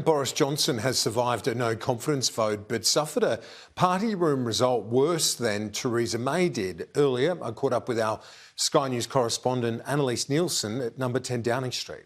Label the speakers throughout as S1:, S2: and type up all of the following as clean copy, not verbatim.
S1: Boris Johnson has survived a no-confidence vote but suffered a party room result worse than Theresa May did. Earlier, I caught up with our Sky News correspondent Annalise Nielsen at number 10 Downing Street.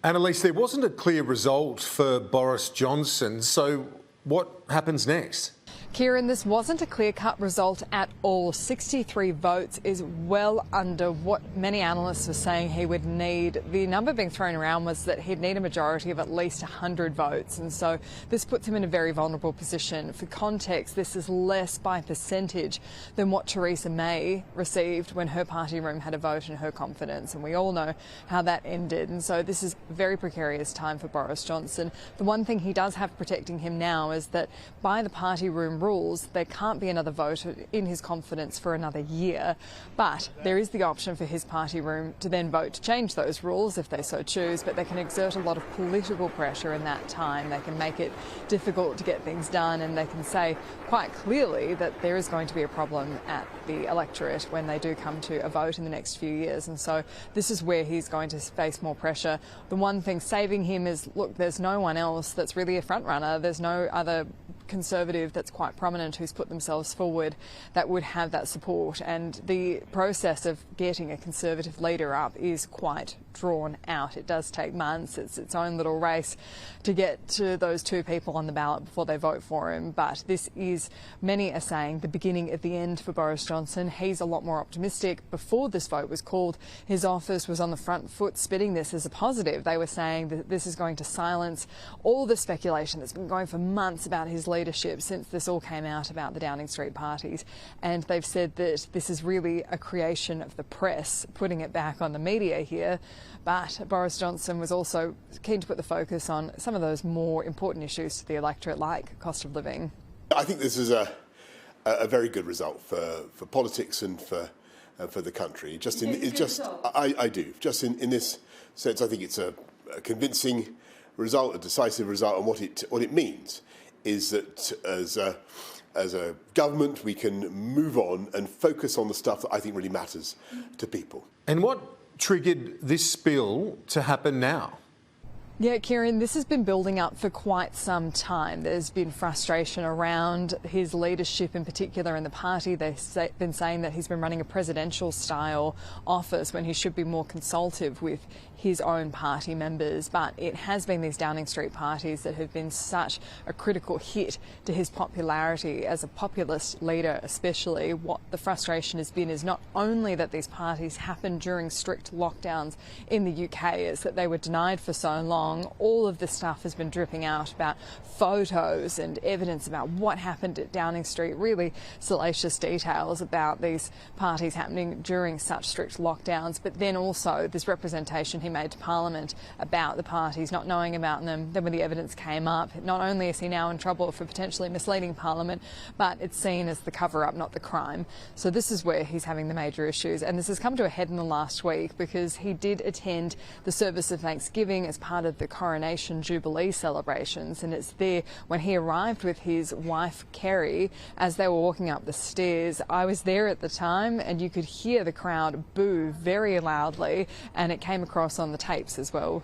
S1: Annalise, there wasn't a clear result for Boris Johnson, so what happens next?
S2: Kieran, this wasn't a clear-cut result at all. 63 votes is well under what many analysts were saying he would need. The number being thrown around was that he'd need a majority of at least 100 votes, and so this puts him in a very vulnerable position. For context, this is less by percentage than what Theresa May received when her party room had a vote in her confidence, and we all know how that ended. And so this is a very precarious time for Boris Johnson. The one thing he does have protecting him now is that by the party room rules, there can't be another vote in his confidence for another year, but there is the option for his party room to then vote to change those rules if they so choose, but they can exert a lot of political pressure in that time. They can make it difficult to get things done, and they can say quite clearly that there is going to be a problem at the electorate when they do come to a vote in the next few years, and so this is where he's going to face more pressure. The one thing saving him is, look, there's no one else that's really a front runner. There's no other Conservative that's quite prominent who's put themselves forward that would have that support, and the process of getting a Conservative leader up is quite drawn out. It does take months. It's its own little race to get to those two people on the ballot before they vote for him, but this is, many are saying, the beginning of the end for Boris Johnson. He's a lot more optimistic. Before this vote was called, his office was on the front foot spitting this as a positive. They were saying that this is going to silence all the speculation that's been going for months about his leadership since this all came out about the Downing Street parties, and they've said that this is really a creation of the press, putting it back on the media here. But Boris Johnson was also keen to put the focus on some of those more important issues to the electorate, like cost of living.
S3: I think this is a very good result for politics and for the country. I do. Just in this sense, I think it's a convincing result, a decisive result, and what it means is that as a government we can move on and focus on the stuff that I think really matters to people.
S1: And what triggered this spill to happen now?
S2: Yeah, Kieran, this has been building up for quite some time. There's been frustration around his leadership in particular in the party. They've been saying that he's been running a presidential-style office when he should be more consultative with his own party members. But it has been these Downing Street parties that have been such a critical hit to his popularity as a populist leader especially. What the frustration has been is not only that these parties happened during strict lockdowns in the UK, is that they were denied for so long. All of this stuff has been dripping out about photos and evidence about what happened at Downing Street, really salacious details about these parties happening during such strict lockdowns, but then also this representation he made to Parliament about the parties, not knowing about them. Then when the evidence came up, not only is he now in trouble for potentially misleading Parliament, but it's seen as the cover-up, not the crime. So this is where he's having the major issues, and this has come to a head in the last week because he did attend the service of Thanksgiving as part of the Coronation Jubilee celebrations, and it's there when he arrived with his wife Kerry as they were walking up the stairs. I was there at the time, and you could hear the crowd boo very loudly, and it came across on the tapes as well.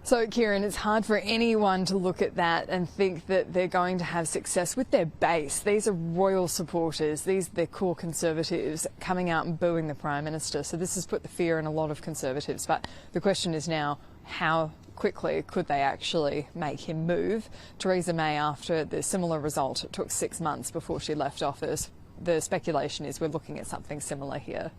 S2: So, Kieran, it's hard for anyone to look at that and think that they're going to have success with their base. These are royal supporters. These are their core Conservatives coming out and booing the Prime Minister. So this has put the fear in a lot of Conservatives. But the question is now, how quickly could they actually make him move? Theresa May, after the similar result, it took 6 months before she left office. The speculation is we're looking at something similar here.